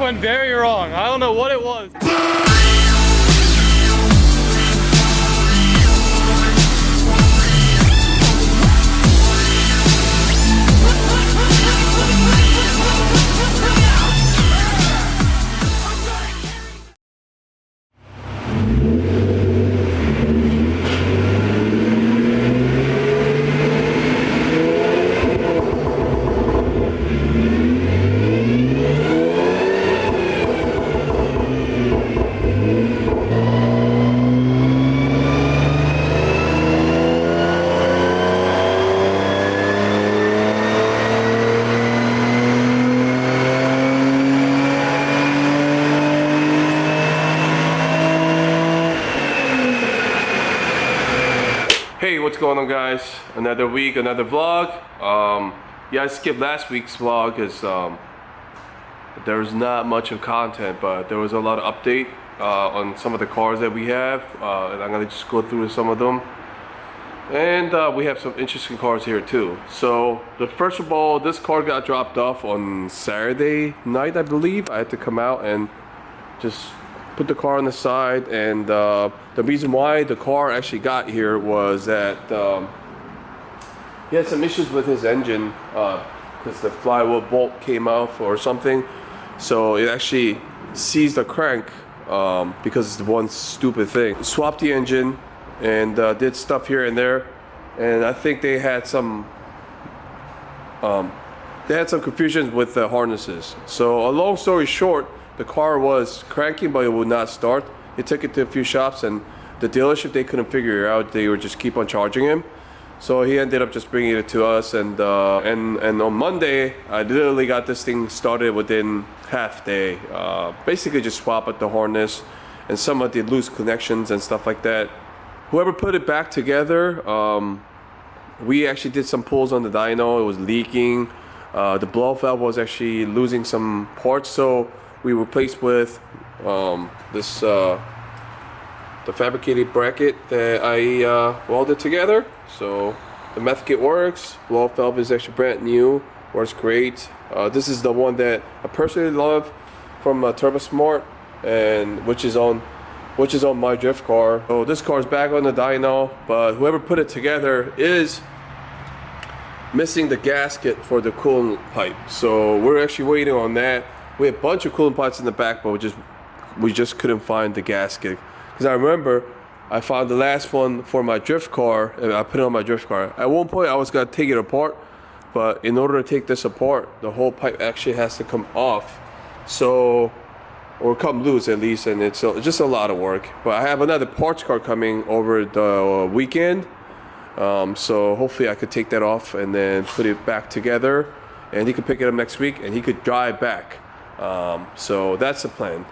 went very wrong. I don't know what it was. Hey, what's going on, guys? Another week, another vlog. Yeah, I skipped last week's vlog because there was not much of content, but there was a lot of update on some of the cars that we have, and I'm gonna just go through some of them. And we have some interesting cars here too. So, first of all, this car got dropped off on Saturday night, I believe. I had to come out and just put the car on the side, and the reason why the car actually got here was that he had some issues with his engine because the flywheel bolt came off or something, so it actually seized the crank because it's the one stupid thing. Swapped the engine and did stuff here and there, and I think they had some confusions with the harnesses. So a long story short, the car was cranking, but it would not start. He took it to a few shops, and the dealership, they couldn't figure it out. They were just keep on charging him. So he ended up just bringing it to us, and on Monday, I literally got this thing started within half day. Basically just swap out the harness and some of the loose connections and stuff like that. Whoever put it back together, we actually did some pulls on the dyno. It was leaking. The blow-off valve was actually losing some parts, so we replaced with the fabricated bracket that I welded together. So the meth kit works. Blow-off valve is actually brand new, works great. This is the one that I personally love from Turbo Smart, and which is on my drift car. So this car is back on the dyno, but whoever put it together is missing the gasket for the coolant pipe. So we're actually waiting on that. We had a bunch of coolant pipes in the back, but we just couldn't find the gasket. Because I remember I found the last one for my drift car, and I put it on my drift car. At one point I was gonna take it apart, but in order to take this apart, the whole pipe actually has to come off, so, or come loose at least, and it's just a lot of work. But I have another parts car coming over the weekend, so hopefully I could take that off and then put it back together, and he could pick it up next week and he could drive back. So that's the plan.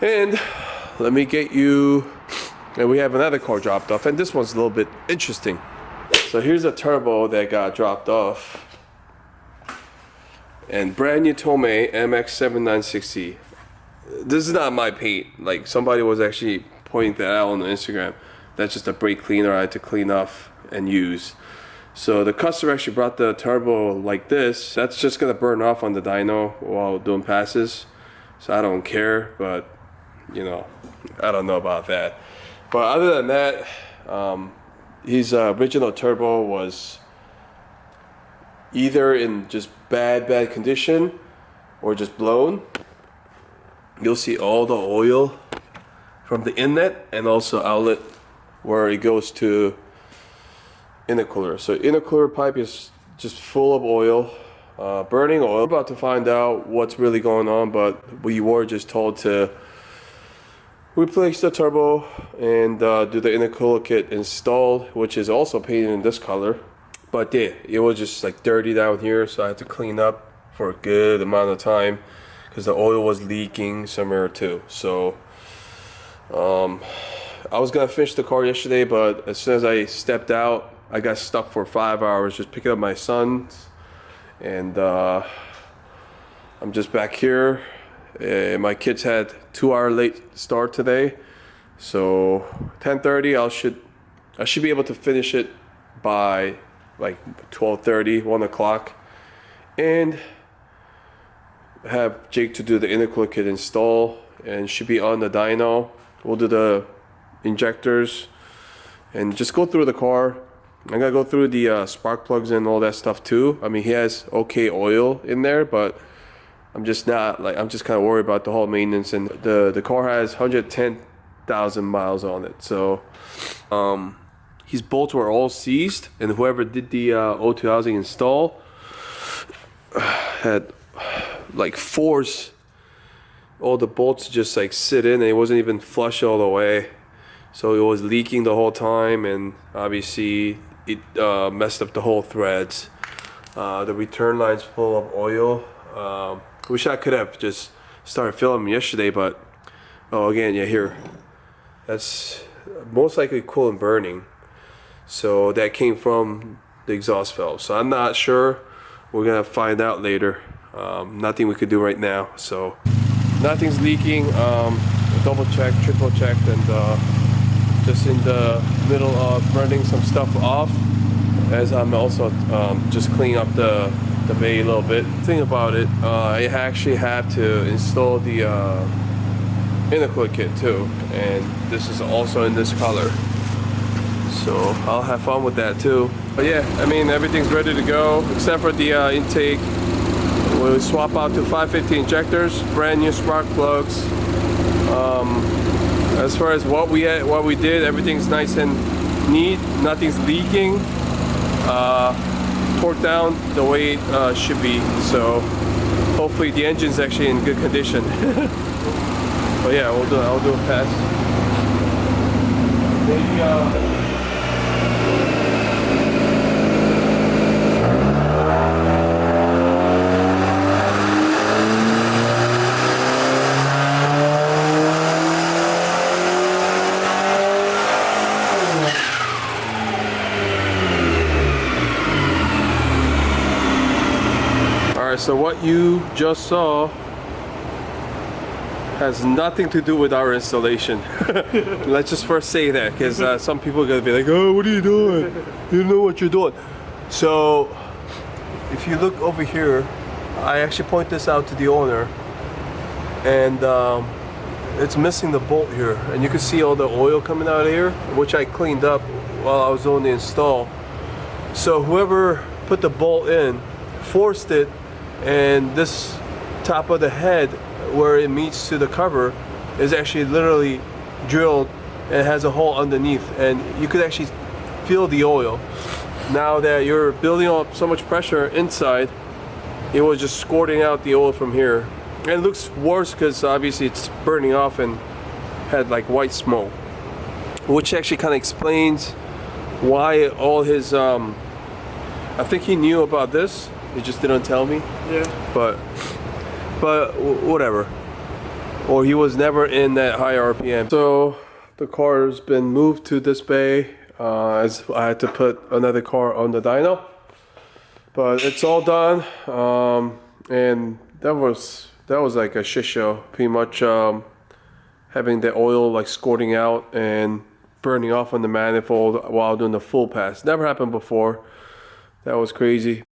And let me get you, and we have another car dropped off, and this one's a little bit interesting. So here's a turbo that got dropped off, and brand new Tomei MX7960. This is not my paint. Like, somebody was actually pointing that out on Instagram. That's just a brake cleaner I had to clean off and use. So the customer actually brought the turbo like this. That's just gonna burn off on the dyno while doing passes. So I don't care, but you know, I don't know about that. But other than that, his original turbo was either in just bad condition or just blown. You'll see all the oil from the inlet and also outlet where it goes to intercooler. So intercooler pipe is just full of oil, burning oil. We're about to find out what's really going on, but we were just told to replace the turbo and do the intercooler kit installed, which is also painted in this color. But yeah, it was just like dirty down here, so I had to clean up for a good amount of time because the oil was leaking somewhere too. So I was gonna finish the car yesterday, but as soon as I stepped out, I got stuck for 5 hours just picking up my sons, and I'm just back here. My kids had 2-hour late start today, so 10:30 I should be able to finish it by like 12:30, 1 o'clock. And have Jake to do the intercooler kit install, and should be on the dyno. We'll do the injectors and just go through the car. I gotta go through the spark plugs and all that stuff too. I mean, he has okay oil in there, but I'm just kind of worried about the whole maintenance. And the car has 110,000 miles on it, so his bolts were all seized, and whoever did the O2 housing install had like forced all the bolts to just like sit in, and it wasn't even flush all the way, so it was leaking the whole time, and obviously it messed up the whole threads. The return line's full of oil. Wish I could have just started filling them yesterday, but again, yeah, here, that's most likely coolant burning, so that came from the exhaust valve. So I'm not sure. We're gonna find out later. Nothing we could do right now, so nothing's leaking. Double checked, triple checked, and just in the middle of burning some stuff off, as I'm also just cleaning up the bay a little bit. Thing about it, I actually have to install the intercooler kit too, and this is also in this color, so I'll have fun with that too. But yeah, I mean, everything's ready to go except for the intake. We'll swap out to 550 injectors, brand new spark plugs. As far as what we did, everything's nice and neat. Nothing's leaking. Torqued down the way it should be. So hopefully the engine's actually in good condition. But yeah, I'll do a pass. Maybe so what you just saw has nothing to do with our installation. Let's just first say that, because some people are gonna be like, oh, what are you doing? You don't know what you're doing. So if you look over here, I actually point this out to the owner, and it's missing the bolt here, and you can see all the oil coming out of here, which I cleaned up while I was doing the install. So whoever put the bolt in forced it, and this top of the head where it meets to the cover is actually literally drilled and has a hole underneath, and you could actually feel the oil. Now that you're building up so much pressure inside, it was just squirting out the oil from here, and it looks worse because obviously it's burning off and had like white smoke, which actually kind of explains why all his I think he knew about this. He just didn't tell me. Yeah. But whatever. Or he was never in that high RPM. So the car has been moved to this bay, as I had to put another car on the dyno. But it's all done, and that was like a shit show. Pretty much having the oil like squirting out and burning off on the manifold while doing the full pass. Never happened before. That was crazy.